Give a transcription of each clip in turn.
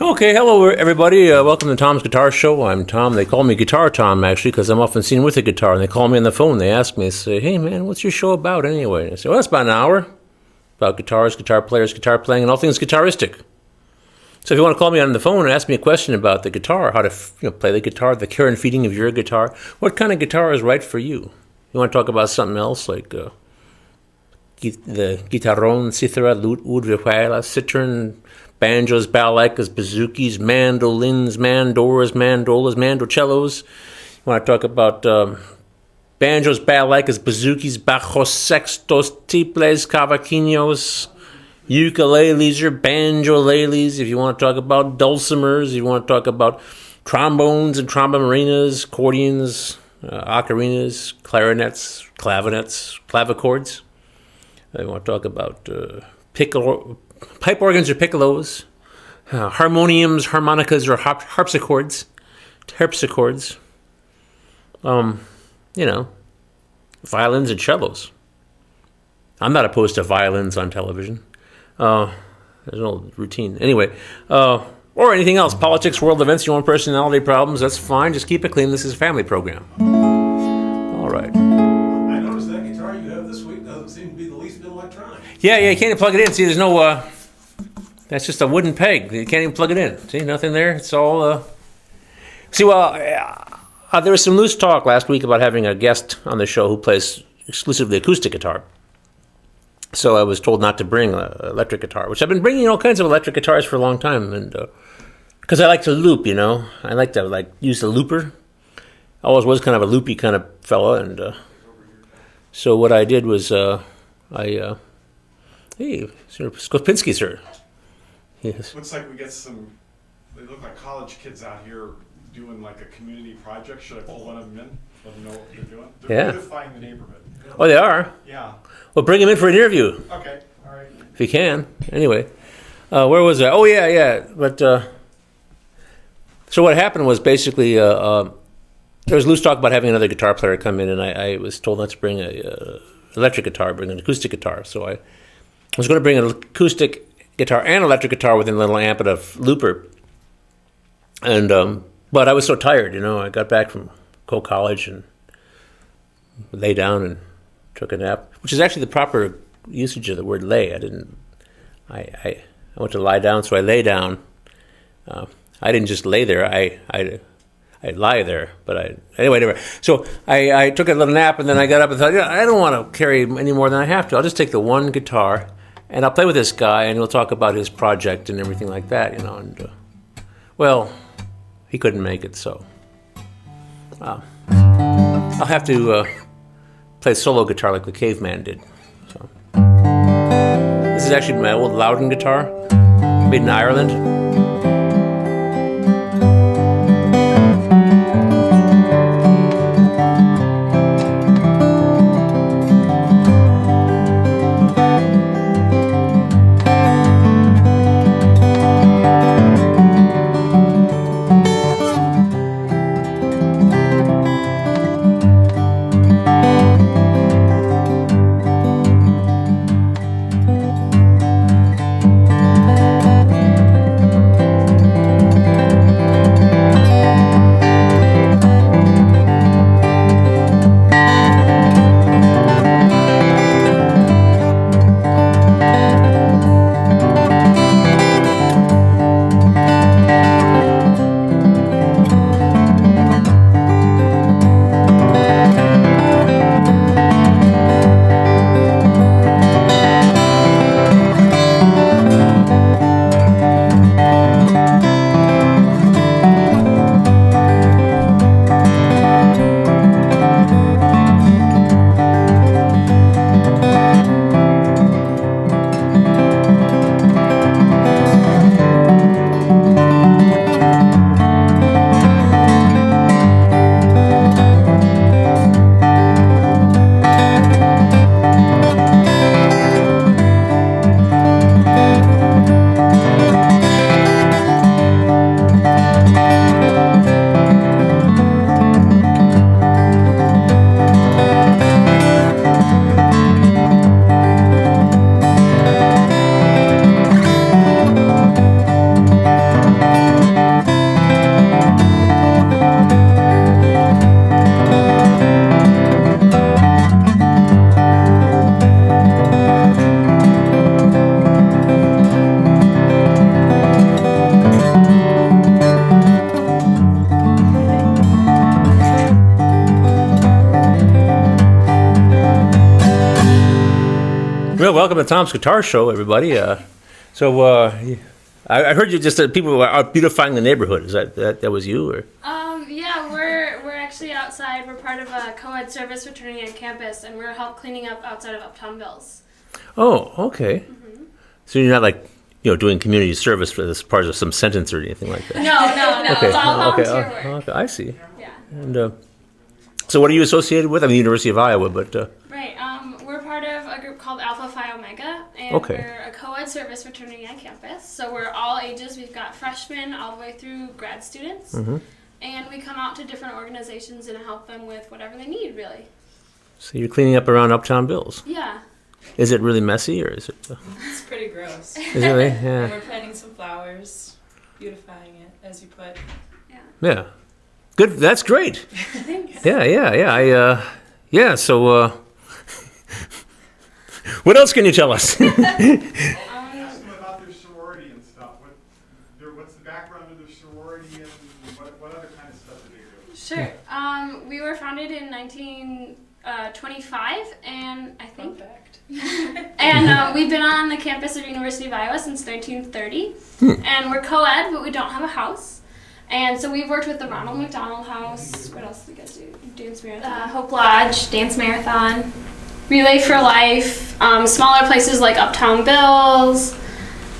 Okay, hello everybody. Welcome to Tom's Guitar Show. I'm Tom. They call me Guitar Tom, actually, because I'm often seen with a guitar. And they call me on the phone. They ask me, say, hey, man, what's your show about anyway? And I say, well, it's about an hour. About guitars, guitar players, guitar playing, and all things guitaristic. So if you want to call me on the phone and ask me a question about the guitar, how to play the guitar, the care and feeding of your guitar, what kind of guitar is right for you? You want to talk about something else, like the guitarron, cithara, lute, oud, vihuela, citern, banjos, balaicas, bouzouki's, mandolins, mandoras, mandolas, mandocellos. You want to talk about banjos, balaicas, bouzouki's, bajos, sextos, tiples, cavaquinhos, ukuleles or banjolales. If you want to talk about dulcimers, you want to talk about trombones and trombomarinas, accordions, ocarinas, clarinets, clavinets, clavichords. You want to talk about pipe organs or piccolos, harmoniums, harmonicas, or harpsichords, violins and cellos. I'm not opposed to violins on television. There's no routine. Anyway, or anything else, politics, world events, your own personality problems, that's fine. Just keep it clean. This is a family program. All right. I noticed that guitar you have this week doesn't seem to be the least bit electronic. Yeah, you can't even plug it in. See, there's no, that's just a wooden peg. You can't even plug it in. See, nothing there. It's all, there was some loose talk last week about having a guest on the show who plays exclusively acoustic guitar. So I was told not to bring an electric guitar, which I've been bringing all kinds of electric guitars for a long time, and because I like to loop, I like to use the looper. I always was kind of a loopy kind of fella, and so what I did was hey, Sir Skopinski, sir. Yes. Looks like we get they look like college kids out here doing like a community project. Should I pull one of them in? Let them know what they're doing? They're beautifying the neighborhood. Oh, they are? Yeah. Well, bring him in for an interview. Okay, all right. If you can. Anyway, where was I? Oh, yeah. But, so what happened was basically, there was loose talk about having another guitar player come in, and I was told not to bring an electric guitar, bring an acoustic guitar. So I was going to bring an acoustic guitar and electric guitar with a little amp and a looper. And, but I was so tired, I got back from college and lay down and took a nap, which is actually the proper usage of the word lay. I went to lie down, so I lay down. I didn't just lay there, I lie there, but anyway. So I took a little nap, and then I got up and thought, I don't want to carry any more than I have to. I'll just take the one guitar, and I'll play with this guy, and we'll talk about his project and everything like that, and, well, he couldn't make it, so I'll have to play solo guitar like the caveman did. So this is actually my old Loudon guitar, made in Ireland. welcome to Tom's Guitar Show, everybody. I heard you just that people are beautifying the neighborhood. Is that was you or? Yeah, we're actually outside. We're part of a co-ed service fraternity on campus, and we're help cleaning up outside of Uptown Bills. Oh, okay. Mm-hmm. So you're not like doing community service for this part of some sentence or anything like that. No. Okay. It's all volunteer work. Okay, I see. Yeah. And so, what are you associated with? I'm the University of Iowa, but. Right. We're part of a group called Alpha Phi Omega, and we're a co-ed service fraternity on campus. So we're all ages. We've got freshmen all the way through grad students. Mm-hmm. And we come out to different organizations and help them with whatever they need, really. So you're cleaning up around Uptown Bills? Yeah. Is it really messy, or is it? It's pretty gross. Is it really? Yeah. And we're planting some flowers, beautifying it, as you put. Yeah. Good. That's great. Thanks. Yeah. So, what else can you tell us? Ask them about their sorority and stuff. What's the background of their sorority and what other kind of stuff do they do? Sure. We were founded in 1925, and I think. Fun fact. And we've been on the campus of University of Iowa since 1930. And we're co-ed, but we don't have a house. And so we've worked with the Ronald McDonald House. What else did we get to? Dance Marathon. Hope Lodge, Dance Marathon, Relay for Life, smaller places like Uptown Bills,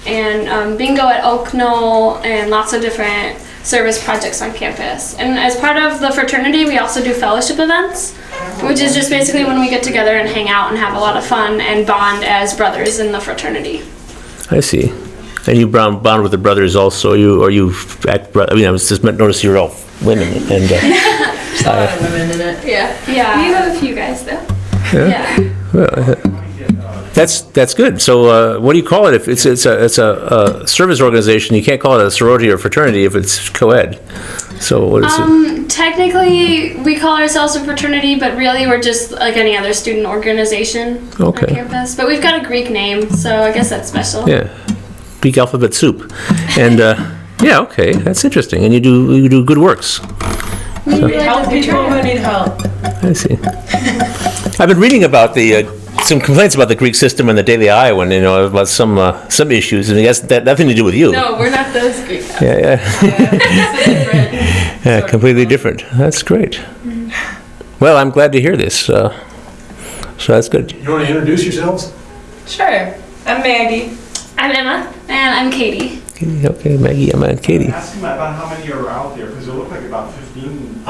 and bingo at Oak Knoll, and lots of different service projects on campus. And as part of the fraternity, we also do fellowship events, which is just basically when we get together and hang out and have a lot of fun and bond as brothers in the fraternity. I see. And you bond with the brothers also. You act. I mean, I was just noticed you're all women, and There's a lot of women in it. Yeah. We have a few guys though. Yeah. Well, that's good. So, what do you call it? If it's a service organization, you can't call it a sorority or fraternity if it's co-ed. So what is it? Technically, we call ourselves a fraternity, but really we're just like any other student organization on campus. But we've got a Greek name, so I guess that's special. Yeah, Greek alphabet soup, and okay, that's interesting. And you do good works. We help people who need help. I see. I've been reading about some complaints about the Greek system in the Daily Iowan, about some issues, and it has nothing to do with you. No, we're not those Greek guys. Yeah. It's different. Yeah, completely different. That's great. Mm-hmm. Well, I'm glad to hear this. So that's good. You want to introduce yourselves? Sure. I'm Maggie. I'm Emma. And I'm Katie. Okay, Maggie, Emma, and Katie. Ask them about how many are out there, because it looked like about 15.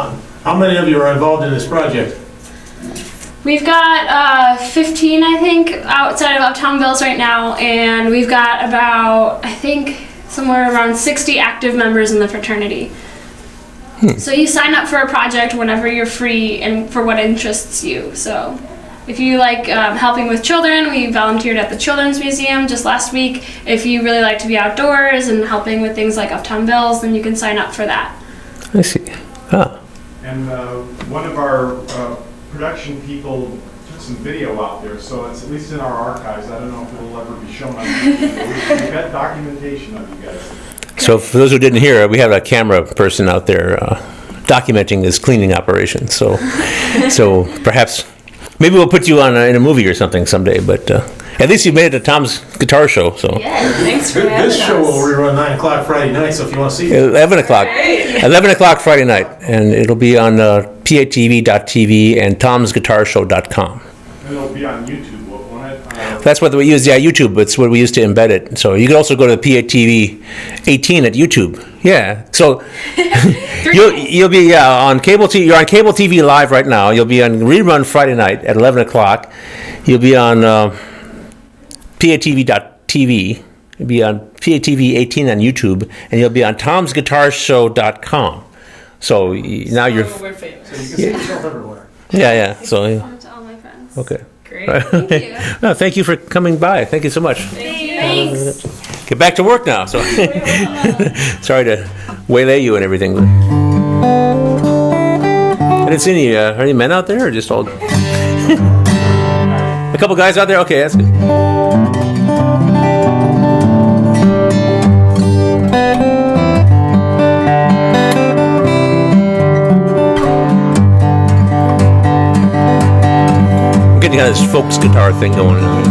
How many of you are involved in this project? We've got 15, I think, outside of Uptown Bills right now, and we've got about, I think, somewhere around 60 active members in the fraternity. So you sign up for a project whenever you're free and for what interests you. So if you like helping with children, we volunteered at the Children's Museum just last week. If you really like to be outdoors and helping with things like Uptown Bills, then you can sign up for that. I see. And one of our production people took some video out there, so it's at least in our archives. I don't know if it'll ever be shown on TV, but we've got documentation of you guys. So for those who didn't hear, we have a camera person out there documenting this cleaning operation. So perhaps maybe we'll put you on in a movie or something someday. But at least you made it to Tom's Guitar Show. So Yeah, thanks for having us. This show will rerun 9 o'clock Friday night, so if you want to see it. 11 o'clock. Great. 11 o'clock Friday night, and it'll be on PATV.tv and Tom'sGuitarShow.com. And it'll be on YouTube, won't it? That's what we use. Yeah, YouTube. It's what we use to embed it. So you can also go to PATV 18 at YouTube. Yeah. So you'll be on cable TV. You're on cable TV live right now. You'll be on rerun Friday night at 11 o'clock. You'll be on PATV.tv. You'll be on PATV 18 on YouTube, and you'll be on Tom'sGuitarShow.com. So now you're. We're famous. So you can see yourself everywhere. Yeah. So To all my friends. okay. Great. Thank you. No, thank you for coming by. Thank you so much. Thanks. Get back to work now. So sorry to waylay you and everything. I didn't see any men out there, or just all a couple guys out there. Okay, that's good. I'm getting kind of this folks guitar thing going on.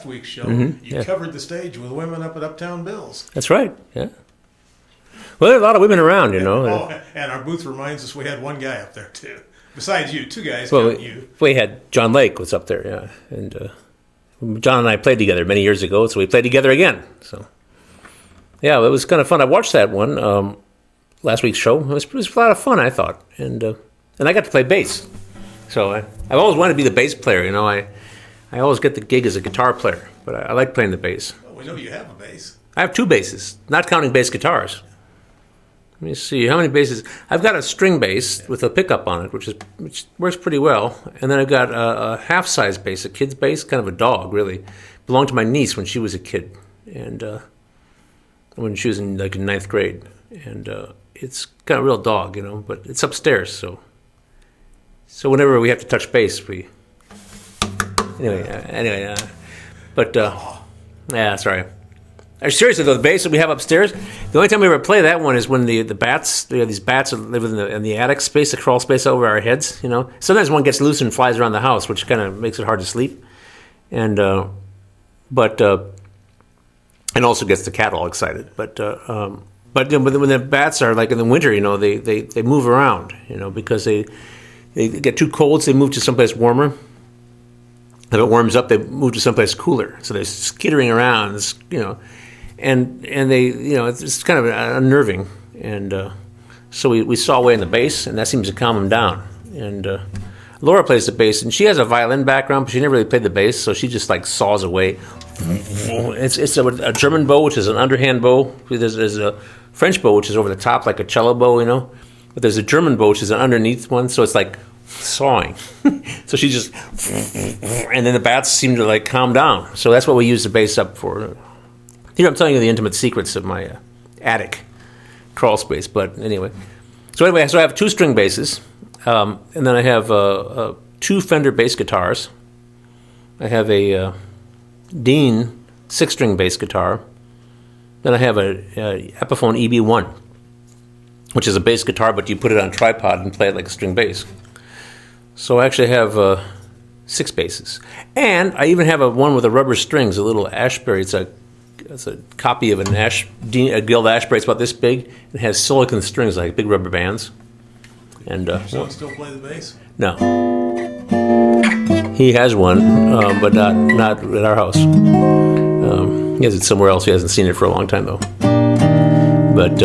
last week's show, Mhm, you yeah. covered the stage with women up at Uptown Bill's. That's right. Yeah. Well, there are a lot of women around, you know. Oh, and our booth reminds us we had one guy up there too. Besides you, two guys, Well, counting you. we had John Lake was up there, yeah, and John and I played together many years ago, so we played together again. So, yeah, it was kind of fun. I watched that one last week's show. It was a lot of fun, I thought, and I got to play bass. So I've always wanted to be the bass player. You know, I always get the gig as a guitar player, but I like playing the bass. Well, we know you have a bass. I have two basses, not counting bass guitars. Let me see how many basses. I've got a string bass with a pickup on it, which works pretty well. And then I've got a half-size bass, a kid's bass, kind of a dog, really. Belonged to my niece when she was a kid, and when she was in ninth grade. And it's kind of a real dog, you know. But it's upstairs, so whenever we have to touch bass, we anyway. But yeah, sorry. Seriously though, the bass that we have upstairs, the only time we ever play that one is when the bats, these bats that live in the attic space, the crawl space over our heads, you know. Sometimes one gets loose and flies around the house, which kind of makes it hard to sleep. And and also gets the cat all excited. But when the bats are like in the winter, you know, they move around, you know, because they get too cold, so they move to someplace warmer. If it warms up, they move to someplace cooler. So they're skittering around, you know. And they, you know, it's kind of unnerving. And so we saw away in the bass, and that seems to calm them down. And Laura plays the bass, and she has a violin background, but she never really played the bass, so she just like saws away. It's a German bow, which is an underhand bow. There's a French bow, which is over the top, like a cello bow, you know. But there's a German bow, which is an underneath one, so it's like sawing. So she just, and then the bats seem to like calm down. So that's what we use the bass up for. Here I'm telling you the intimate secrets of my attic crawl space. But anyway, so I have two string basses, and then I have two Fender bass guitars. I have a Dean 6-string bass guitar. Then I have a Epiphone EB1, which is a bass guitar, but you put it on a tripod and play it like a string bass. So I actually have 6 basses. And I even have one with a rubber strings, a little Ashbury. It's a copy of a Guild Ashbury. It's about this big. It has silicon strings, like big rubber bands. And Someone still play the bass? no. He has one, but not at our house. He has it somewhere else. He hasn't seen it for a long time, though. But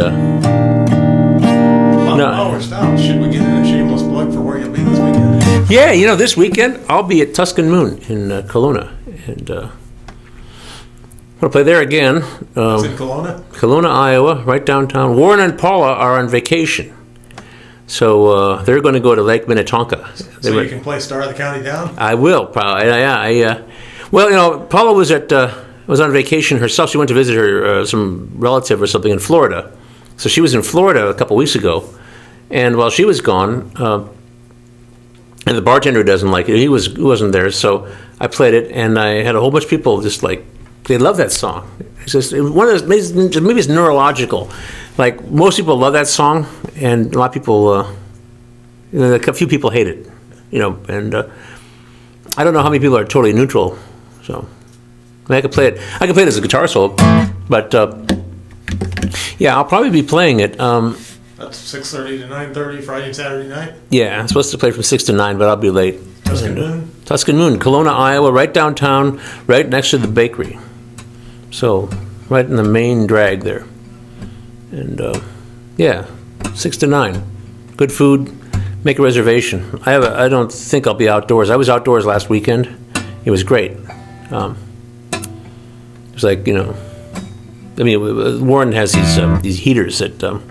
While we're stopped, should we get in a shameless plug for where you'll be this weekend? yeah, you know, this weekend I'll be at Tuscan Moon in Kelowna, and I'm gonna play there again. It's in Kelowna? Kelowna, Iowa, right downtown. Warren and Paula are on vacation, so they're going to go to Lake Minnetonka. So you can play Star of the County Down? I will, probably. Well, you know, Paula was on vacation herself. She went to visit her some relative or something in Florida. So she was in Florida a couple weeks ago, and while she was gone, and the bartender doesn't like it, he wasn't there. So I played it, and I had a whole bunch of people just like they love that song. It's just one of those, maybe it's neurological. Like most people love that song, and a lot of people, a few people hate it, you know, and I don't know how many people are totally neutral. So I could play it. I could play it as a guitar solo, but yeah, I'll probably be playing it. That's 6:30 to 9:30, Friday and Saturday night? Yeah, I'm supposed to play from 6 to 9, but I'll be late. Tuscan Moon? Tuscan Moon, Kelowna, Iowa, right downtown, right next to the bakery. So right in the main drag there. And yeah, 6 to 9. Good food. Make a reservation. I don't think I'll be outdoors. I was outdoors last weekend. It was great. It was like, you know, I mean, Warren has these heaters that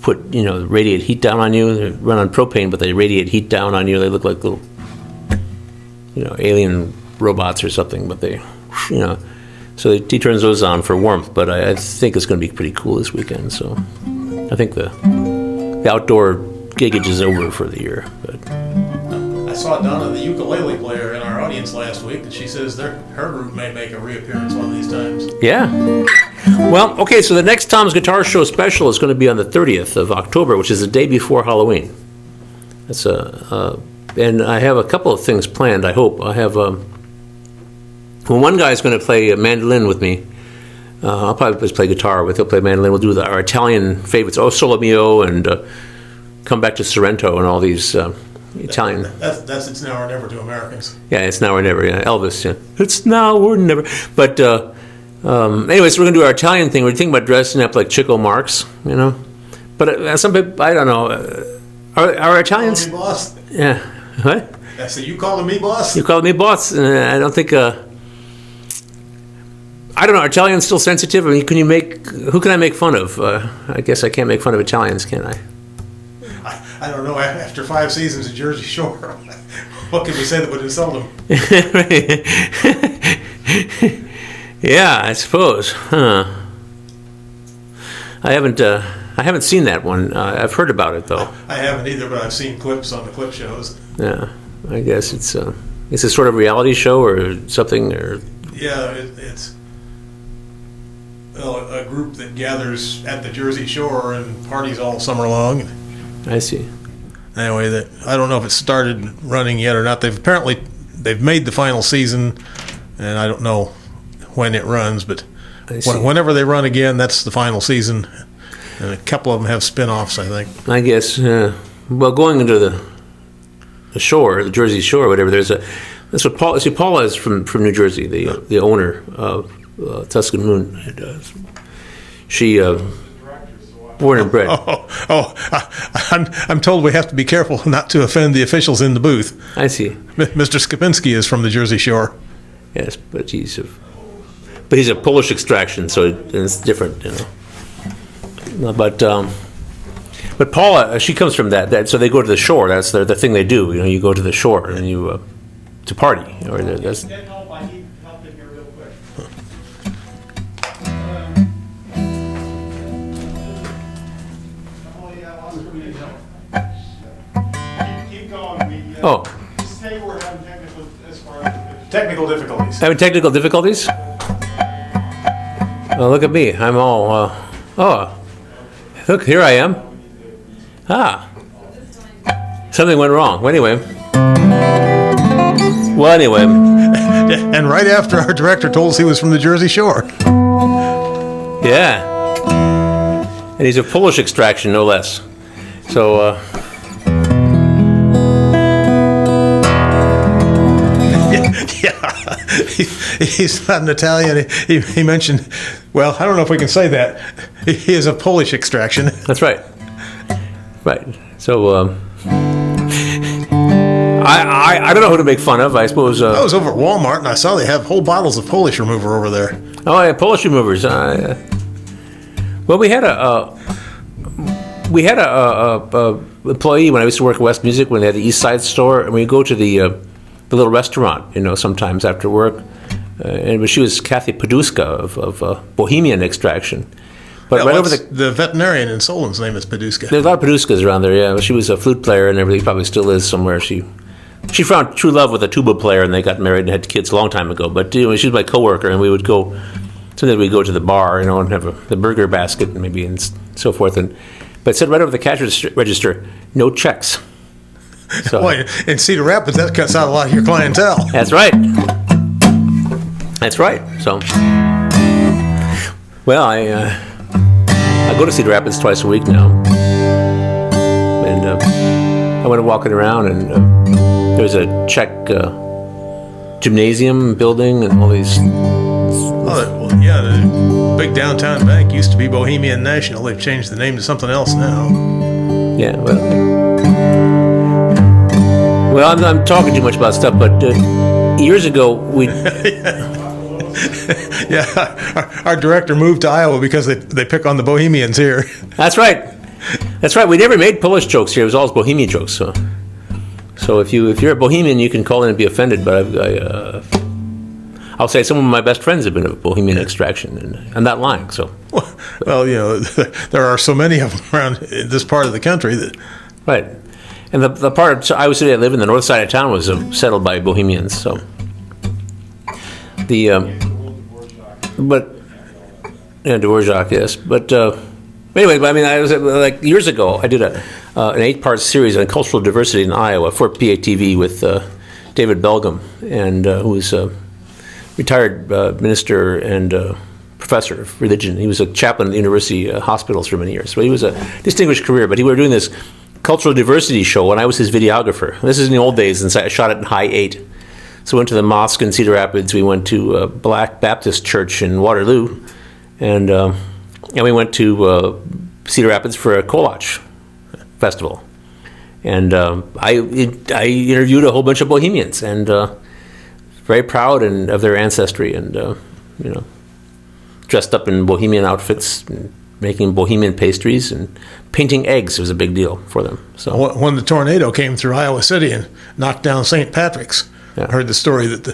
put, you know, radiate heat down on you. They run on propane, but they radiate heat down on you. They look like little, you know, alien robots or something, but they, you know, so he turns those on for warmth. But I think it's going to be pretty cool this weekend. So I think the outdoor giggage is over for the year. But I saw Donna, the ukulele player, in our audience last week, and she says her group may make a reappearance one of these times. yeah. Well, okay, so the next Tom's Guitar Show special is going to be on the 30th of October, which is the day before Halloween. That's and I have a couple of things planned, I hope. I have Well, one guy's going to play mandolin with me. I'll probably just play guitar with. He'll play mandolin. We'll do our Italian favorites, "Oh Sole Mio" and "Come Back to Sorrento" and all these Italian. That's It's Now or Never to Americans. Yeah, it's now or never. Yeah, Elvis. Yeah, it's now or never. But anyways, we're going to do our Italian thing. We're thinking about dressing up like Chico Marx, you know. But some people, I don't know. Are Italians? Call me boss. Yeah. What? I said, you calling me boss? You called me boss. I don't think. I don't know. Are Italians still sensitive? I mean, can you make? Who can I make fun of? I guess I can't make fun of Italians, can I? I don't know. After 5 seasons at Jersey Shore, what can we say that would insult them? Yeah, I suppose. Huh. I haven't seen that one. I've heard about it though. I haven't either, but I've seen clips on the clip shows. Yeah, I guess it's a sort of reality show or something, or Yeah, it's a group that gathers at the Jersey Shore and parties all summer long. I see. Anyway, I don't know if it started running yet or not. They've made the final season, and I don't know when it runs, but I see. whenever they run again, that's the final season. And a couple of them have spin-offs, I think. I guess. Well, going into the shore, the Jersey Shore, whatever. That's what Paula. See, Paula is from New Jersey, the owner of Tuscan Moon. And, she born and bred. I'm told we have to be careful not to offend the officials in the booth. I see. Mr. Skopinski is from the Jersey Shore. Yes, but he's a Polish extraction, so it's different, you know. But Paula, she comes from that. So they go to the shore. That's the thing they do. You know, you go to the shore and you to party. Or that's. Get help, I need help in here real quick. Keep going. Oh, Stay where we're having technical as far as the picture. Technical difficulties. having technical difficulties. Oh, look at me. I'm all. Look, here I am. Something went wrong. Well, anyway. And right after our director told us he was from the Jersey Shore. Yeah. And he's of Polish extraction, no less. So, Yeah, he's not an Italian. He mentioned, well, I don't know if we can say that. He is of Polish extraction. that's right. Right. So, I don't know who to make fun of. I suppose. I was over at Walmart and I saw they have whole bottles of Polish remover over there. Oh, yeah, Polish removers. Well, we had a employee when I used to work at West Music when they had the East Side store, and we go to the little restaurant, you know, sometimes after work. And she was Kathy Paduska of Bohemian extraction. But right over the veterinarian in Solon's name is Paduska. there's a lot of Paduskas around there. Yeah, she was a flute player and everything. Probably still is somewhere. She found true love with a tuba player, and they got married and had kids a long time ago. But you know, she was my coworker, and we would go. Sometimes we'd go to the bar, you know, and have the burger basket, and maybe and so forth. But it said right over the cash register, no checks. So, Boy, in Cedar Rapids, that cuts out a lot of your clientele. That's right. That's right. So, well, I go to Cedar Rapids twice a week now, and I went walking around, and there's a Czech gymnasium building, and all these. Well, yeah, the big downtown bank used to be Bohemian National. They've changed the name to something else now. Yeah, well, I'm talking too much about stuff, but years ago we. Yeah, our director moved to Iowa because they pick on the Bohemians here. That's right. That's right. We never made Polish jokes here. It was always Bohemian jokes. So if you're a Bohemian, you can call in and be offended. But I'll say some of my best friends have been of Bohemian extraction, and I'm not lying. So. Well, you know, there are so many of them around in this part of the country that. Right. And the part of Iowa City I live in, the north side of town, was settled by Bohemians. So but Dvorak, yes. But anyway, I mean, I was like years ago. I did an 8-part series on cultural diversity in Iowa for PATV with David Belgum, and who's retired minister and professor of religion. He was a chaplain at the university hospitals for many years. So he was a distinguished career, but we were doing this cultural diversity show, and I was his videographer. This is in the old days, and so I shot it in high 8. So we went to the mosque in Cedar Rapids. We went to a Black Baptist church in Waterloo, and we went to Cedar Rapids for a Kolach festival. And I interviewed a whole bunch of Bohemians, and very proud of their ancestry, and dressed up in Bohemian outfits, and making Bohemian pastries, and painting eggs was a big deal for them. So When the tornado came through Iowa City and knocked down St. Patrick's, Yeah. I heard the story that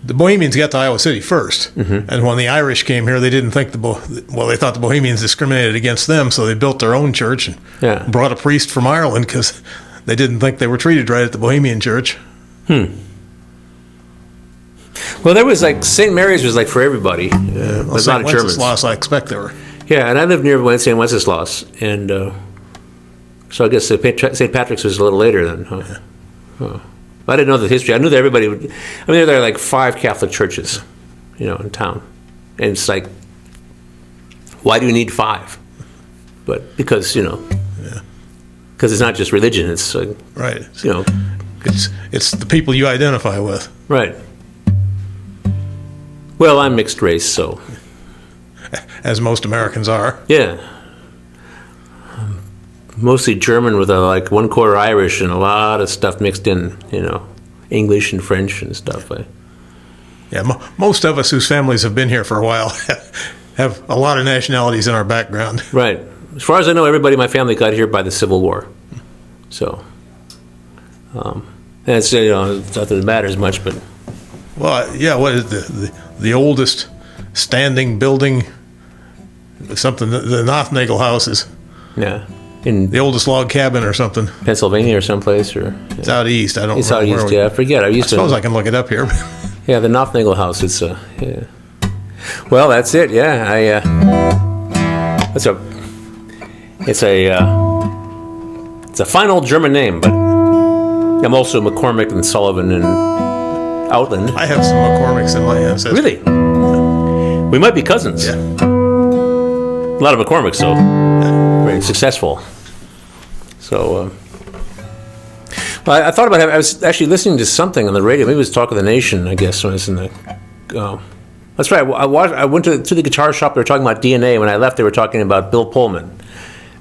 the Bohemians got to Iowa City first, and when the Irish came here, they didn't think they thought the Bohemians discriminated against them, so they built their own church and brought a priest from Ireland because they didn't think they were treated right at the Bohemian church. Well, there was St. Mary's was for everybody, but Well, not St. Germans. Wenceslas, I expect they were. Yeah, and I lived near St. Wenceslas, and so I guess St. Patrick's was a little later then, huh? Huh. I didn't know the history. I knew that everybody would. I mean, there are 5 Catholic churches, in town, and it's why do you need 5? But because because it's not just religion. It's Right. you know, It's the people you identify with. right. Well, I'm mixed race, so As most Americans are. yeah. Mostly German with a 1/4 Irish and a lot of stuff mixed in, English and French and stuff. Yeah, most of us whose families have been here for a while have a lot of nationalities in our background. Right. As far as I know, everybody in my family got here by the Civil War. So, and it's, not that it matters much, but Well, yeah, what is the oldest standing building? Something, the Nothnagel House is yeah. In the oldest log cabin or something. Pennsylvania or someplace, or It's out east. I don't it's out remember east. where Yeah, I forget. I I used suppose to. I can look it up here. Yeah, the Nothnagel House. It's yeah. Well, that's it. Yeah, it's a fine old German name, but I'm also McCormick and Sullivan and Outland. I have some McCormicks in my ancestry. Really? We might be cousins. Yeah. A lot of McCormicks, though. Very successful. So, well, I thought about it. I was actually listening to something on the radio. Maybe it was Talk of the Nation, I guess, when I was in the. That's right. I went to the guitar shop. They were talking about DNA. When I left, they were talking about Bill Pullman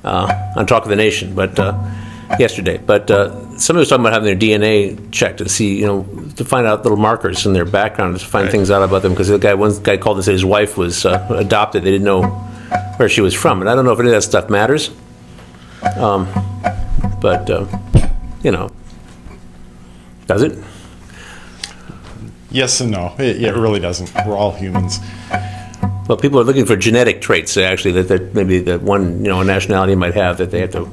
on Talk of the Nation, but yesterday. But somebody was talking about having their DNA checked to see, to find out little markers in their background, to find Right. things out about them. Because one guy called and said his wife was adopted. They didn't know where she was from, and I don't know if any of that stuff matters. But does it? Yes and no. It really doesn't. We're all humans. Well, people are looking for genetic traits, actually, that maybe that one, a nationality might have that they have to.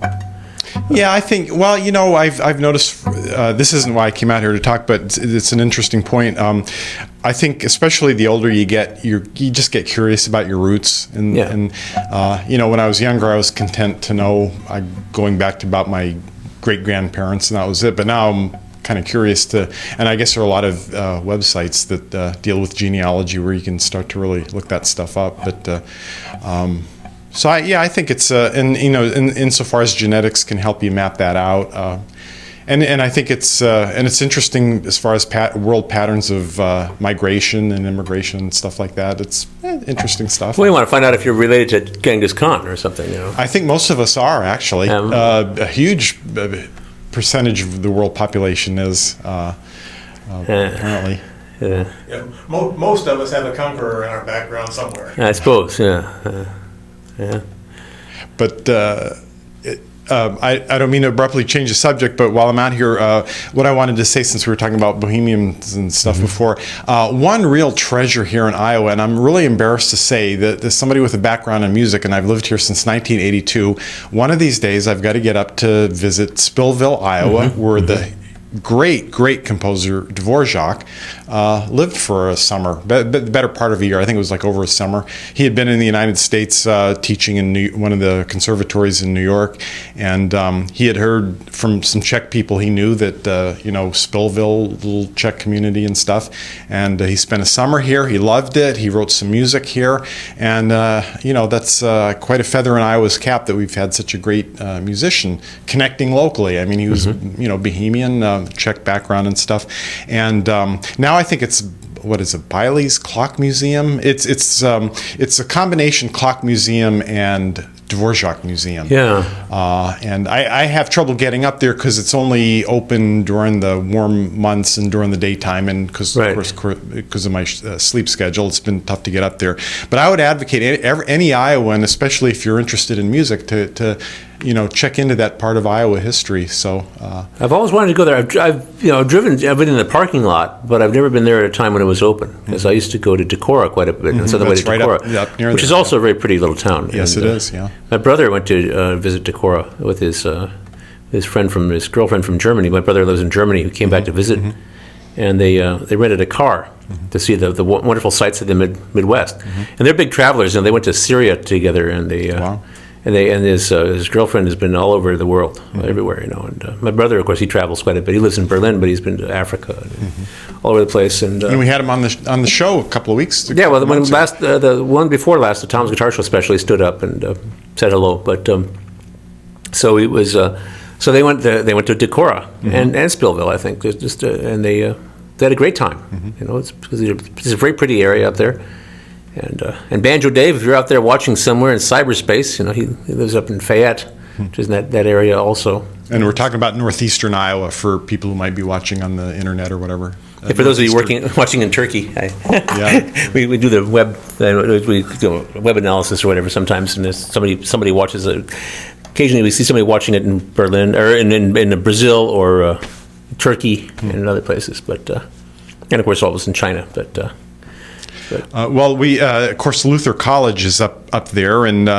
Yeah, I think. Well, I've noticed. This isn't why I came out here to talk, but it's an interesting point. I think, especially the older you get, you just get curious about your roots, and Yeah. when I was younger, I was content to know going back to about my great grandparents, and that was it. But now I'm kind of curious and I guess there are a lot of websites that deal with genealogy where you can start to really look that stuff up. But so I think it's insofar as genetics can help you map that out, and I think it's interesting as far as world patterns of migration and immigration and stuff like that. It's interesting stuff. Well, you want to find out if you're related to Genghis Khan or something, I think most of us are actually. A huge percentage of the world population is apparently. Yeah, Yeah, most of us have a conqueror in our background somewhere. I suppose. Yeah. Yeah. But I don't mean to abruptly change the subject, but while I'm out here, what I wanted to say, since we were talking about Bohemians and stuff before, one real treasure here in Iowa, and I'm really embarrassed to say that as somebody with a background in music, and I've lived here since 1982, one of these days I've got to get up to visit Spillville, Iowa, where the great composer, Dvorak, lived for a summer, the better part of a year. I think it was like over a summer. He had been in the United States teaching in one of the conservatories in New York, and he had heard from some Czech people he knew that, Spillville, little Czech community and stuff, and he spent a summer here. He loved it. He wrote some music here, and, that's quite a feather in Iowa's cap that we've had such a great musician connecting locally. I mean, he was, Bohemian, Czech background and stuff, and now I think it's, what is it, Biley's Clock Museum? It's a combination clock museum and Dvorak Museum. Yeah. And I have trouble getting up there because it's only open during the warm months and during the daytime, and because of my sleep schedule, it's been tough to get up there. But I would advocate any Iowan, especially if you're interested in music, to check into that part of Iowa history. So I've always wanted to go there. I've been in the parking lot, but I've never been there at a time when it was open, because I used to go to Decorah quite a bit, and so the way to Decorah, up near which is also a very pretty little town. Yes, and, it is. Yeah. My brother went to visit Decorah with his girlfriend from Germany. My brother lives in Germany, who came back to visit, and they rented a car to see the wonderful sights of the Midwest. And they're big travelers, and they went to Syria together, and they. Wow. And his girlfriend has been all over the world, everywhere, And my brother, of course, he travels quite a bit. He lives in Berlin, but he's been to Africa, and all over the place. And we had him on the show a couple of weeks ago. Yeah, well, the one before last, the Tom's Guitar Show special, he stood up and said hello. But so it was. So they went to Decorah and Spillville, I think. And they had a great time. It's a very pretty area up there. And Banjo Dave, if you're out there watching somewhere in cyberspace, he lives up in Fayette, which is in that area also. And we're talking about northeastern Iowa for people who might be watching on the internet or whatever. For those of you watching in Turkey, we do the web analysis or whatever sometimes, and somebody watches it. Occasionally, we see somebody watching it in Berlin or in Brazil or Turkey and in other places, but and of course always in China, but. Of course, Luther College is up there, and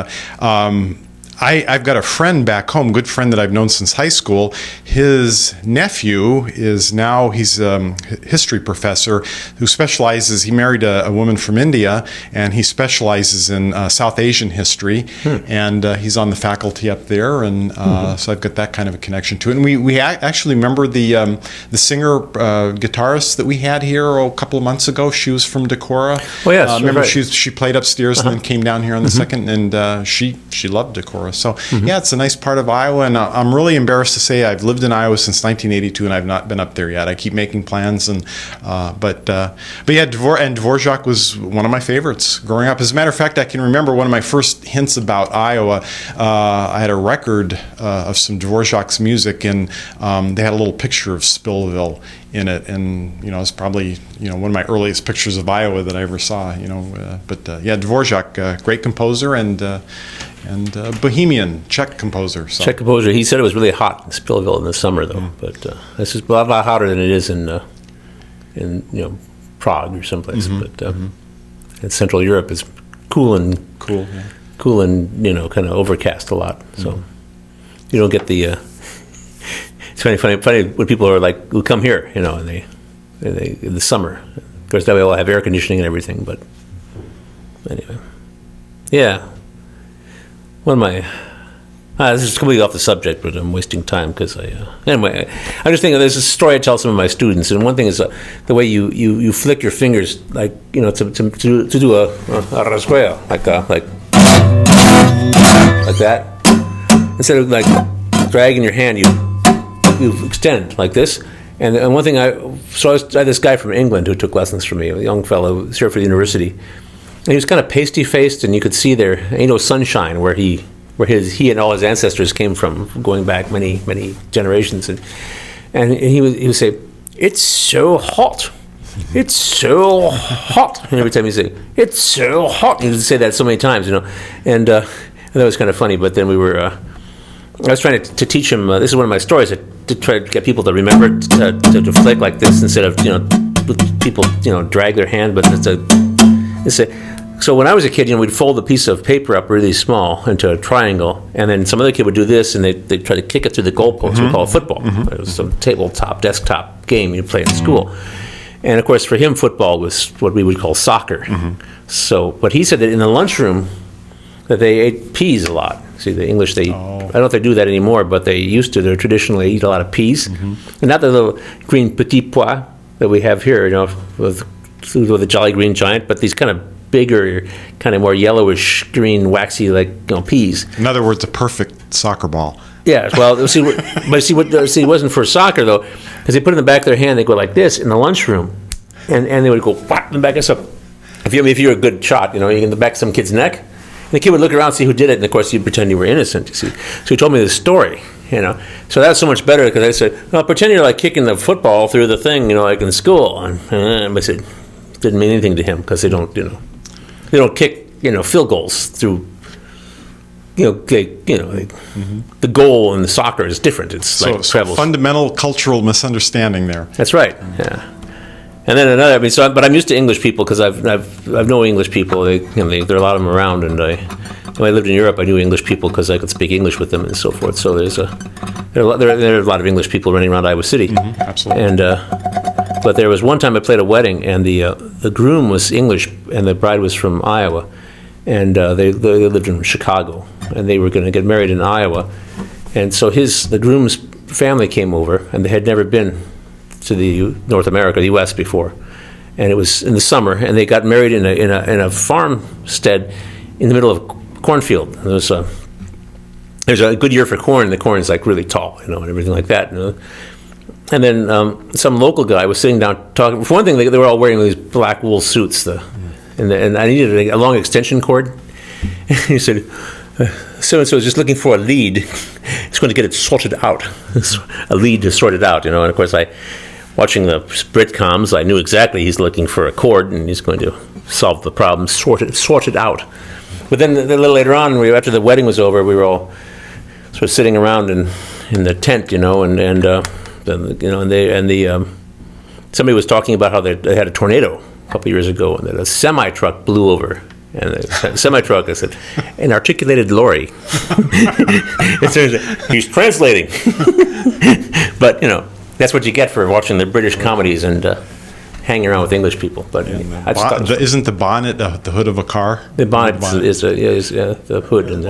I've got a friend back home, good friend that I've known since high school. His nephew he's a history professor who specializes, he married a woman from India, and he specializes in South Asian history, and he's on the faculty up there, and so I've got that kind of a connection to it. And we actually remember the singer guitarist that we had here a couple of months ago. She was from Decorah. Oh, yes. Remember, right. she played upstairs and then came down here on the second, and she loved Decorah. So, yeah, it's a nice part of Iowa, and I'm really embarrassed to say I've lived in Iowa since 1982, and I've not been up there yet. I keep making plans, and but yeah, Dvorak was one of my favorites growing up. As a matter of fact, I can remember one of my first hints about Iowa. I had a record of some Dvorak's music, and they had a little picture of Spillville in it, and it's probably one of my earliest pictures of Iowa that I ever saw. Yeah, Dvorak, great composer and Bohemian Czech composer. So. Czech composer. He said it was really hot in Spillville in the summer, though. But this is a lot hotter than it is in Prague or someplace. But in Central Europe, it's cool and kind of overcast a lot. So you don't get the. It's funny when people are like, who come here, and they in the summer. Of course, now we all have air conditioning and everything, but anyway, yeah. One of my, this is completely off the subject, but I'm wasting time because anyway, I'm just thinking there's a story I tell some of my students, and one thing is the way you flick your fingers, like, to do a rasgueo, like that. Instead of like dragging your hand, you extend like this. And one thing I had this guy from England who took lessons from me, a young fellow who was here for the university. And he was kind of pasty-faced, and you could see there, sunshine where he and all his ancestors came from, going back many generations. And he would say, "It's so hot, it's so hot." And every time he'd say, "It's so hot," he would say that so many times, And that was kind of funny. But then I was trying to teach him. This is one of my stories. To try to get people to remember to flick like this instead of people drag their hand, but it's a So when I was a kid, we'd fold a piece of paper up really small into a triangle, and then some other kid would do this, and they'd try to kick it through the goalpost. We call it football. It was a tabletop, desktop game you play in school. And of course, for him, football was what we would call soccer. So, but he said that in the lunchroom that they ate peas a lot. See, the English, I don't know if they do that anymore, but they used to. They traditionally eat a lot of peas, and not the little green petit pois that we have here, with the Jolly Green Giant, but these kind of bigger, kind of more yellowish green, waxy, peas. In other words, a perfect soccer ball. Yeah, well, it wasn't for soccer though, because they put it in the back of their hand. They go like this in the lunchroom, and they would go whack in the back of some. If you're a good shot, you in the back of some kid's neck, and the kid would look around, see who did it, and of course you'd pretend you were innocent. You see, so he told me this story. So that was so much better because I said, "Well, pretend you're like kicking the football through the thing, like in school." And I said, it didn't mean anything to him because they don't kick, field goals through. The goal in the soccer is different. It's so travels. Fundamental cultural misunderstanding there. That's right. Yeah. And then another. But I'm used to English people because I've known English people. There are a lot of them around, and when I lived in Europe, I knew English people because I could speak English with them and so forth. So there are a lot of English people running around Iowa City. Absolutely. And but there was one time I played a wedding, and the groom was English, and the bride was from Iowa, and they lived in Chicago, and they were going to get married in Iowa, and so the groom's family came over, and they had never been to the North America, the U.S. before, and it was in the summer, and they got married in a farmstead in the middle of a cornfield. There's a good year for corn, and the corn is really tall, and everything like that. And then some local guy was sitting down talking. For one thing, they were all wearing these black wool suits, and I needed a long extension cord. And he said, so-and-so is just looking for a lead. He's going to get it sorted out. A lead to sort it out, And of course, watching the Britcoms, I knew exactly he's looking for a cord, and he's going to solve the problem, sort it out. But then a little later on, after the wedding was over, we were all sort of sitting around in the tent, somebody was talking about how they had a tornado a couple years ago, and that a semi-truck blew over. And the semi-truck, I said, an articulated lorry. He's translating. But, that's what you get for watching the British comedies and hanging around with English people. But isn't the bonnet the hood of a car? The bonnet is the hood, and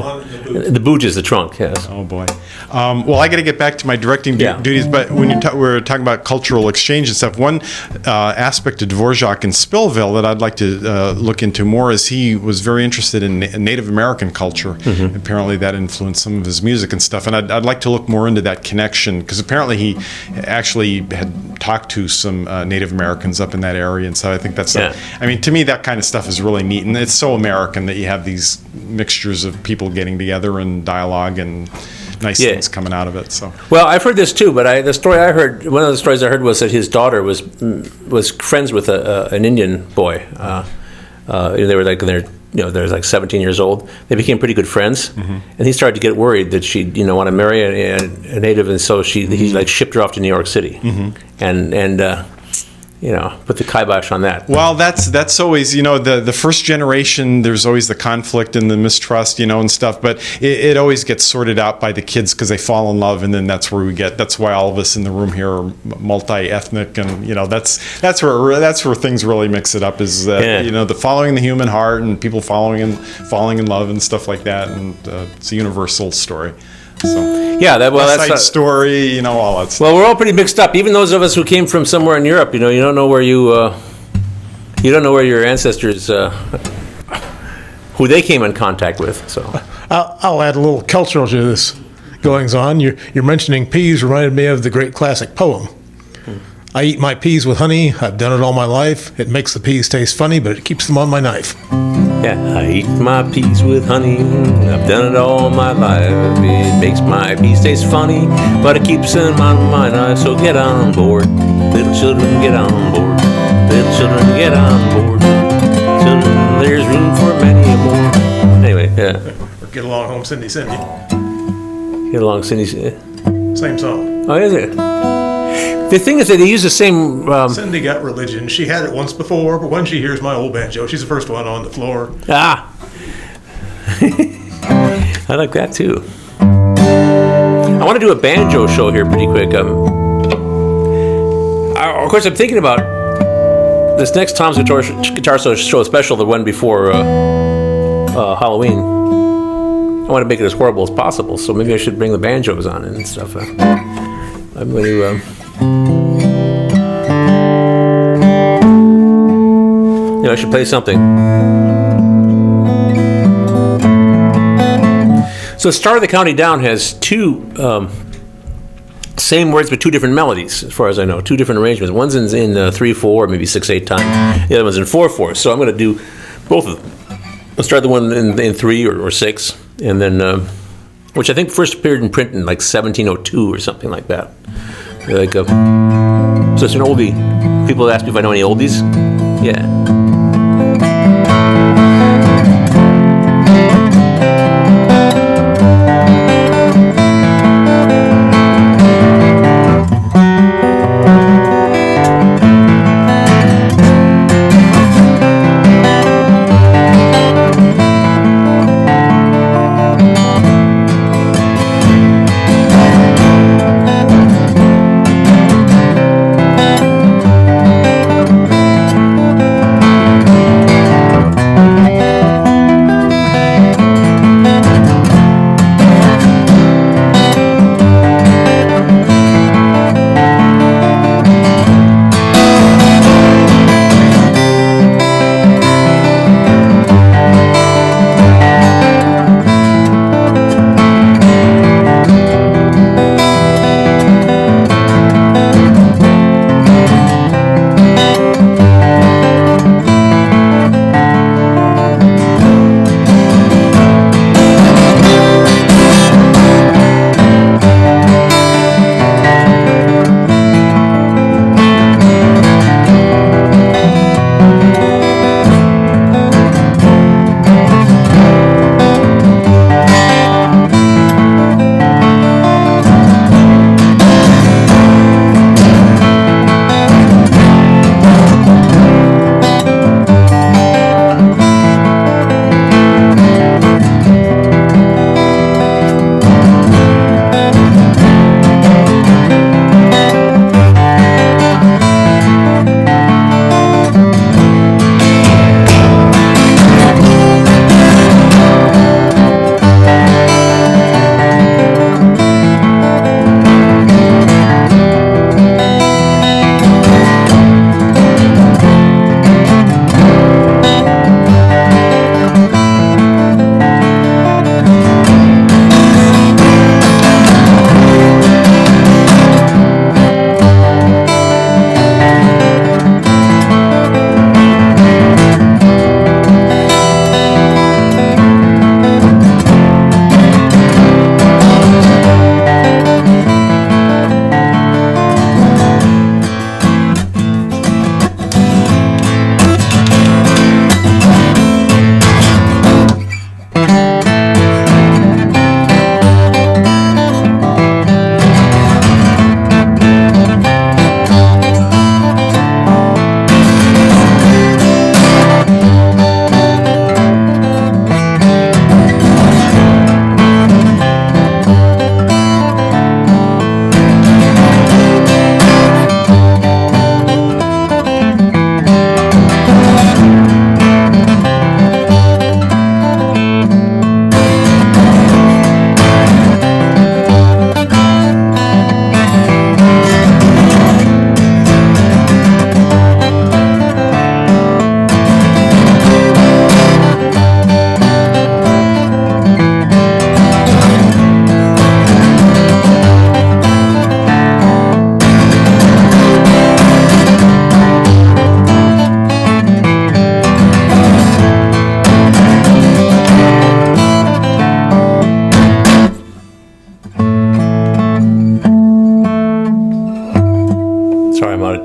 the boot is the trunk. Yes. Oh boy. Well, I got to get back to my directing duties, but when we're talking about cultural exchange and stuff, one aspect of Dvorak in Spillville that I'd like to look into more is he was very interested in Native American culture. Apparently, that influenced some of his music and stuff, and I'd like to look more into that connection because apparently he actually had talked to some Native Americans up in that area, and so I think that's to me that kind of stuff is really neat, and it's so American that you have these mixtures of people getting together and dialogue and nice things coming out of it. So well, I've heard this too, but one of the stories I heard was that his daughter was friends with an Indian boy. They were they're like 17 years old. They became pretty good friends, and he started to get worried that she'd want to marry a native, and so he shipped her off to New York City, and put the kibosh on that. Well, that's always, the first generation, there's always the conflict and the mistrust, and stuff, but it always gets sorted out by the kids because they fall in love, and then that's why all of us in the room here are multi-ethnic, and, that's where things really mix it up is, the following the human heart and people falling in love and stuff like that, and it's a universal story. So, that's side story, all that stuff. Well, we're all pretty mixed up. Even those of us who came from somewhere in Europe, you don't know where you don't know where your ancestors, who they came in contact with. So, I'll add a little cultural to this goings on. You're mentioning peas reminded me of the great classic poem. I eat my peas with honey. I've done it all my life. It makes the peas taste funny, but it keeps them on my knife. Yeah, I eat my peas with honey. I've done it all my life. It makes my peas taste funny, but it keeps them on my knife. So get on board, little children, get on board. Little children, get on board. Children, there's room for many more. Anyway, Or Get Along Home, Cindy. Get along, Cindy. Same song. Oh, is it? The thing is that they use the same. Cindy got religion. She had it once before, but when she hears my old banjo, she's the first one on the floor. I like that too. I want to do a banjo show here pretty quick. Of course, I'm thinking about this next Tom's Guitar Show special, the one before Halloween. I want to make it as horrible as possible, so maybe I should bring the banjos on and stuff. I'm going to. I should play something. So Star of the County Down has two same words but two different melodies, as far as I know, two different arrangements. One's in 3/4, maybe 6/8 time. The other one's in 4/4. So I'm going to do both of them. Let's start the one in 3 or 6, and then which I think first appeared in print in like 1702 or something like that. Like so it's an oldie. People ask me if I know any oldies. Yeah.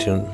tune.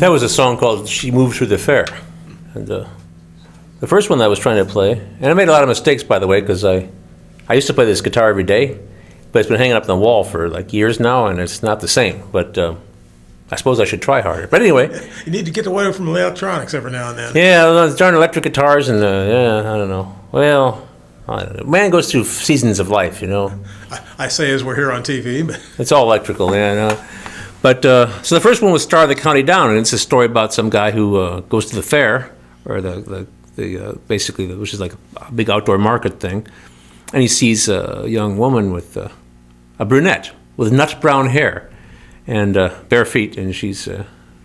That was a song called "She Moved Through the Fair," and the first one that I was trying to play, and I made a lot of mistakes, by the way, because I used to play this guitar every day, but it's been hanging up on the wall for like years now, and it's not the same. But I suppose I should try harder. But anyway, You need to get away from electronics every now and then. yeah, those darn electric guitars, and yeah, I don't know. Well, I don't know. Man goes through seasons of life, you know. I say as we're here on TV, but It's all electrical, yeah. I know. But so the first one was Star of the County Down, and it's a story about some guy who goes to the fair, or the basically, which is like a big outdoor market thing, and he sees a young woman with a brunette with nut brown hair and bare feet, and she's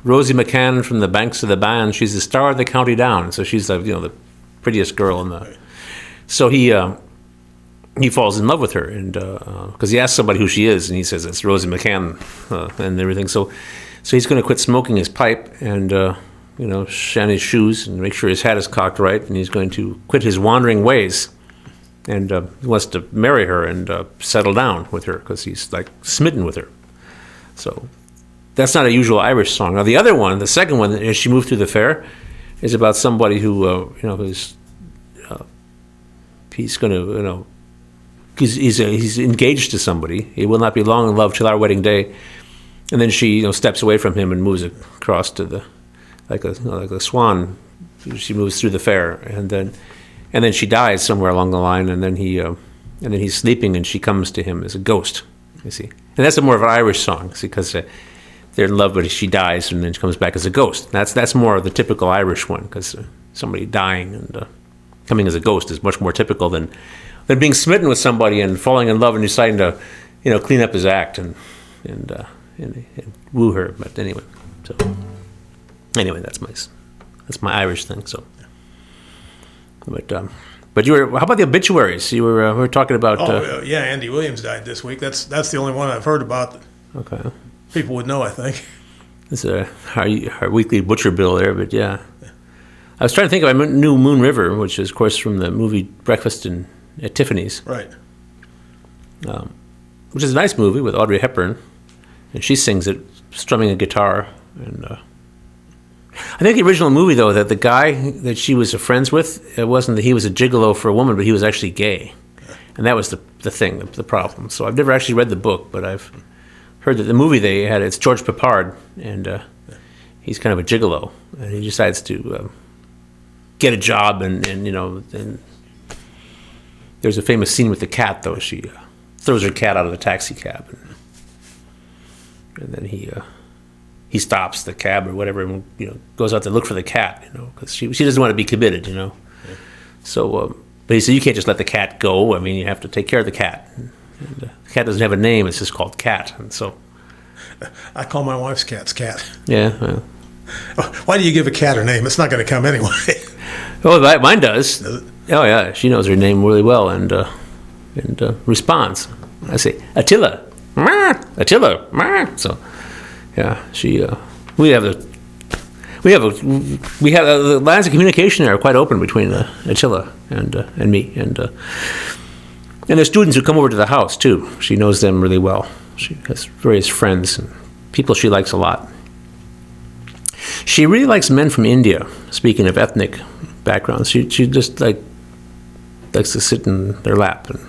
Rosie McCann from the Banks of the Bann. She's the star of the County Down, so she's the prettiest girl in the. So he falls in love with her, and because he asks somebody who she is, and he says it's Rosie McCann and everything. So he's going to quit smoking his pipe and shine his shoes and make sure his hat is cocked right, and he's going to quit his wandering ways, and he wants to marry her and settle down with her because he's like smitten with her. So that's not a usual Irish song. Now the other one, the second one, as She Moved Through the Fair, is about somebody who who's he's going to he's engaged to somebody. He will not be long in love till our wedding day, and then she steps away from him and moves across to the like a swan. She moves through the fair, and then she dies somewhere along the line, and then he's sleeping, and she comes to him as a ghost. You see, and that's more of an Irish song, see, because they're in love, but she dies, and then she comes back as a ghost. That's more of the typical Irish one, because somebody dying and coming as a ghost is much more typical than being smitten with somebody and falling in love and deciding to, clean up his act and woo her. But anyway, that's my Irish thing. So, but you were. How about the obituaries? You were. We were talking about. yeah, Andy Williams died this week. That's the only one I've heard about that Okay. people would know, I think. It's our weekly butcher bill there, but yeah. I was trying to think of. I knew Moon River, which is, of course, from the movie Breakfast at Tiffany's. Right. Which is a nice movie with Audrey Hepburn, and she sings it, strumming a guitar. And I think the original movie, though, that the guy that she was friends with, it wasn't that he was a gigolo for a woman, but he was actually gay, and that was the thing, the problem. So I've never actually read the book, but I've heard that the movie they had, it's George Peppard, and he's kind of a gigolo, and he decides to get a job, and there's a famous scene with the cat, though. She throws her cat out of the taxi cab, and then he stops the cab or whatever, and goes out to look for the cat, because she doesn't want to be committed, Yeah. So, but he said you can't just let the cat go. I mean, you have to take care of the cat. And the cat doesn't have a name; it's just called Cat, and so. I call my wife's cat's Cat. Yeah. Well. Why do you give a cat her name? It's not going to come anyway. Oh, mine does. Does it? Oh yeah, she knows her name really well and responds. I say Attila, Attila. So yeah, we have the lines of communication there are quite open between Attila and me and there's students who come over to the house too. She knows them really well. She has various friends and people she likes a lot. She really likes men from India. Speaking of ethnic backgrounds, she just likes to sit in their lap. And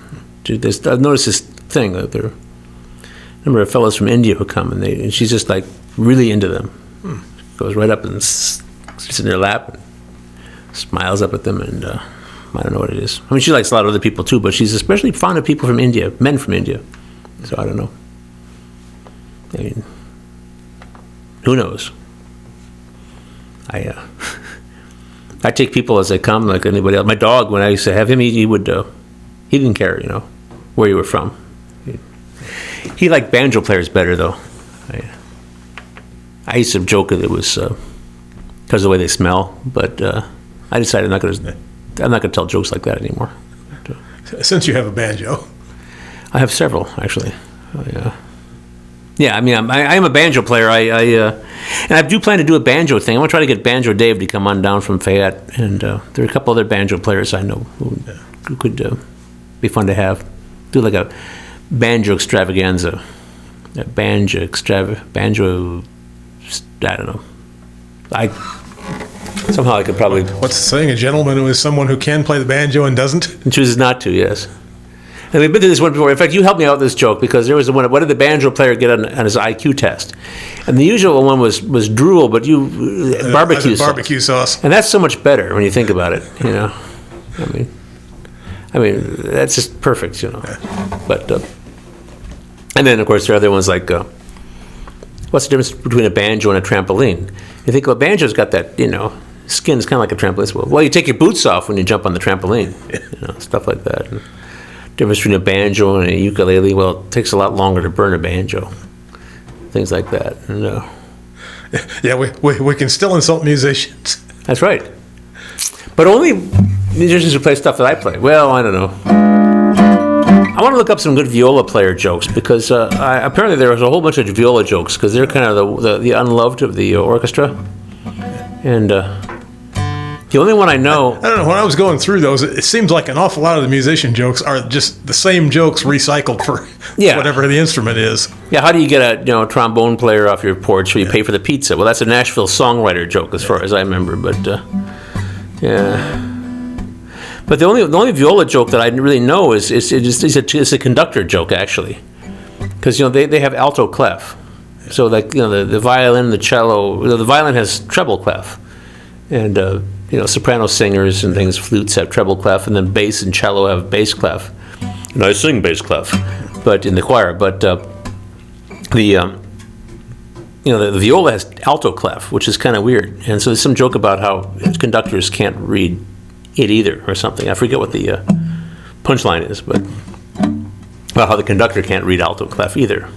I've noticed this thing that there are a number of fellows from India who come, and she's just like really into them. Goes right up and sits in their lap and smiles up at them, and I don't know what it is. I mean, she likes a lot of other people too, but she's especially fond of people from India, men from India. So I don't know. I mean, who knows? I take people as they come, like anybody else. My dog, when I used to have him, he didn't care, where you were from. He liked banjo players better, though. I used to joke that it was because of the way they smell, but I decided I'm not going to tell jokes like that anymore. Since you have a banjo. I have several, actually. Yeah, I mean, I am a banjo player. And I do plan to do a banjo thing. I'm going to try to get Banjo Dave to come on down from Fayette. And there are a couple other banjo players I know who could be fun to have. Do like a banjo extravaganza. I don't know. somehow I could probably What's the saying? A gentleman who is someone who can play the banjo and doesn't? chooses not to. Yes. And we've been to this one before. In fact, you helped me out with this joke because there was the one. What did the banjo player get on his IQ test? And the usual one was drool, but barbecue sauce. Barbecue sauce. And that's so much better when you think about it. I mean, that's just perfect. But and then of course there are other ones like what's the difference between a banjo and a trampoline? You think, well, banjo's got that skin's kind of like a trampoline. Well, you take your boots off when you jump on the trampoline. Stuff like that. And difference between a banjo and a ukulele, well, it takes a lot longer to burn a banjo. Things like that. And, yeah, we can still insult musicians. That's right. But only musicians who play stuff that I play. Well, I don't know. I want to look up some good viola player jokes because apparently there was a whole bunch of viola jokes because they're kind of the unloved of the orchestra. And the only one I know... I don't know, when I was going through those, it seems like an awful lot of the musician jokes are just the same jokes recycled for whatever the instrument is. Yeah, how do you get a trombone player off your porch so you pay for the pizza? Well, that's a Nashville songwriter joke as far as I remember, but yeah. But the only viola joke that I really know is a conductor joke, actually. Because, they have alto clef. So, like, the violin, the cello, the violin has treble clef. And, soprano singers and things, flutes have treble clef, and then bass and cello have bass clef. And I sing bass clef, but in the choir. But the viola has alto clef, which is kind of weird. And so there's some joke about how conductors can't read it either, or something. I forget what the punchline is, but about how the conductor can't read alto clef either.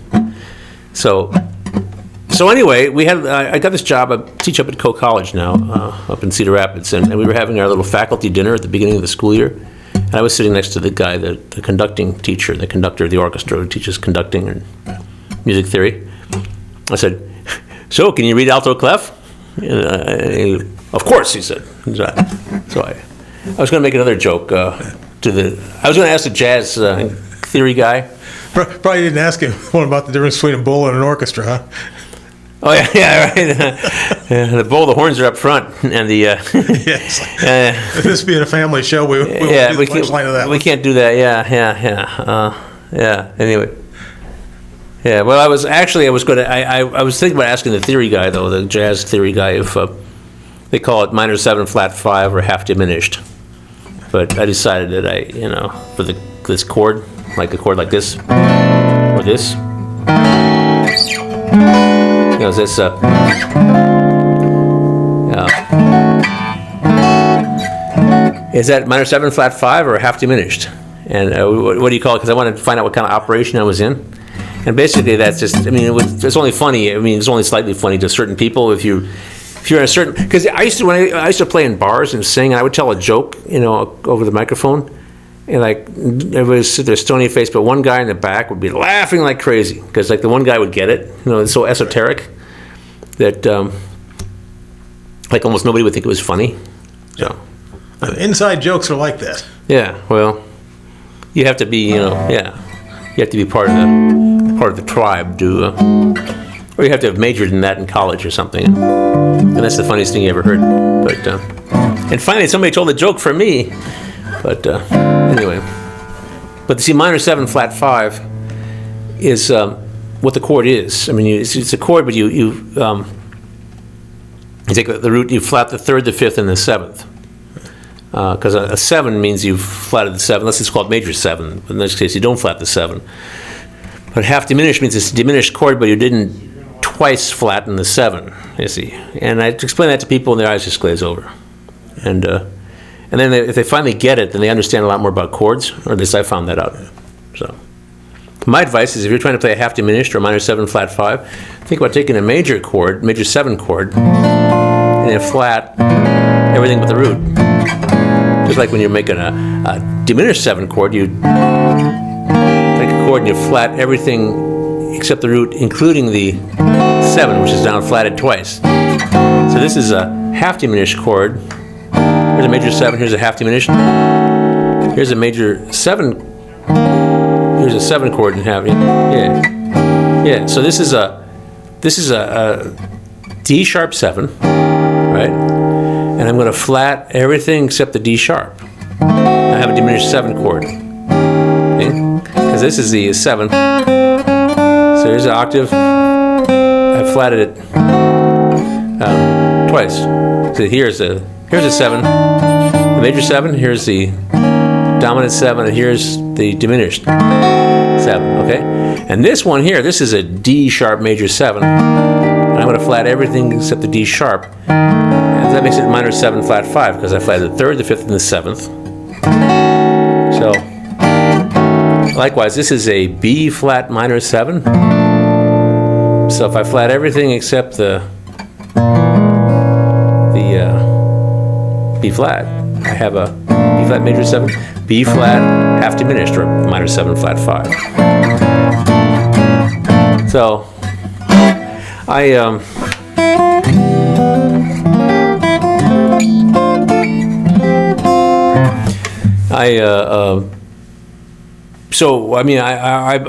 So anyway, I got this job. I teach up at Coe College now, up in Cedar Rapids, and we were having our little faculty dinner at the beginning of the school year. And I was sitting next to the guy, the conducting teacher, the conductor of the orchestra who teaches conducting and music theory. I said, "So, can you read alto clef?" And of course, he said. So I was going to make another joke I was going to ask the jazz theory guy. Probably didn't ask him one about the difference between a bull and an orchestra, huh? Oh yeah, right. The bull, the horns are up front, and the yes. This being a family show, we won't do the punchline of that. We can't do that. Yeah. Anyway, yeah. Well, I was going to. I was thinking about asking the theory guy though, the jazz theory guy, if they call it minor 7 flat 5 or half diminished. But I decided that for this chord, like a chord like this or this. This is that minor 7 flat 5 or half diminished? And what do you call it? Because I wanted to find out what kind of operation I was in. And basically that's just, it's only funny. It's only slightly funny to certain people if you're in a certain, because I used to play in bars and sing, and I would tell a joke, over the microphone. And like everybody would sit there stony faced, but one guy in the back would be laughing like crazy because like the one guy would get it. It's so esoteric that like almost nobody would think it was funny. So inside jokes are like that. Yeah, well, you have to be, you have to be part of the tribe to, or you have to have majored in that in college or something. And that's the funniest thing you ever heard. But and finally, somebody told a joke for me. But anyway, see, minor 7 flat 5 is what the chord is. It's a chord, but you take the root, you flat the 3rd, the 5th, and the 7th. Because a 7 means you've flatted the 7. Unless it's called major 7. But in this case, you don't flat the 7. But half diminished means it's a diminished chord, but you didn't twice flatten the 7. You see, and I explain that to people, and their eyes just glaze over. And then if they finally get it, then they understand a lot more about chords, or at least I found that out. So my advice is if you're trying to play a half diminished or minor 7 flat 5, think about taking a major 7 chord, and then flat everything but the root. Just like when you're making a diminished 7 chord, you take a chord and you flat everything except the root, including the 7, which is down flatted twice. So this is a half diminished chord. Here's a major 7, here's a half diminished. Here's a major 7. Here's a 7 chord and half. Yeah. So this is a D sharp 7. right? And I'm going to flat everything except the D sharp. I have a diminished 7 chord. Because this is the 7. So here's an octave. I flatted it twice. So here's a 7, the major 7. Here's the dominant 7, and here's the diminished 7. Okay, and this one here, this is a D sharp major 7, and I'm going to flat everything except the D sharp, and that makes it minor 7 flat 5 because I flatted the 3rd, the 5th, and the 7th. So likewise, this is a B flat minor 7. So if I flat everything except the B flat, I have a B flat major 7, B flat half diminished, or minor 7 flat 5. So I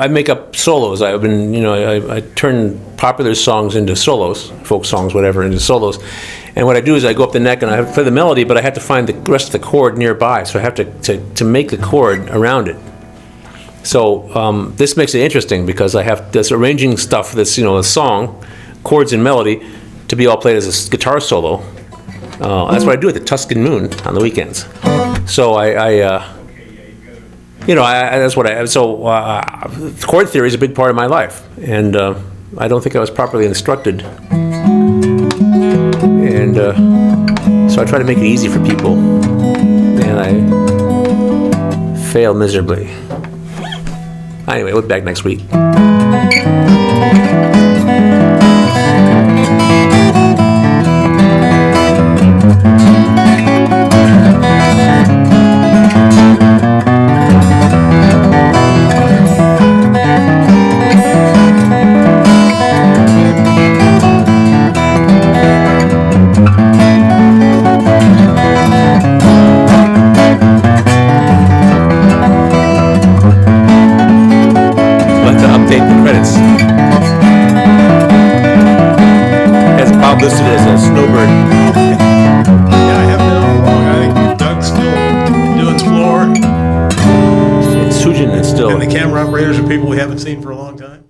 make up solos. I've been, I turn popular songs into solos, folk songs, whatever, into solos. And what I do is I go up the neck and I play the melody, but I have to find the rest of the chord nearby. So I have to make the chord around it. So this makes it interesting because I have this arranging stuff that's, a song, chords and melody, to be all played as a guitar solo. That's what I do at the Tuscan Moon on the weekends. So that's what chord theory is a big part of my life, and I don't think I was properly instructed, and so I try to make it easy for people, and I fail miserably. Anyway, we'll be back next week. Listed as a snowbird. Yeah, I haven't been on long. I think Doug's still doing floor. Sujin is still. And the camera operators are people we haven't seen for a long time.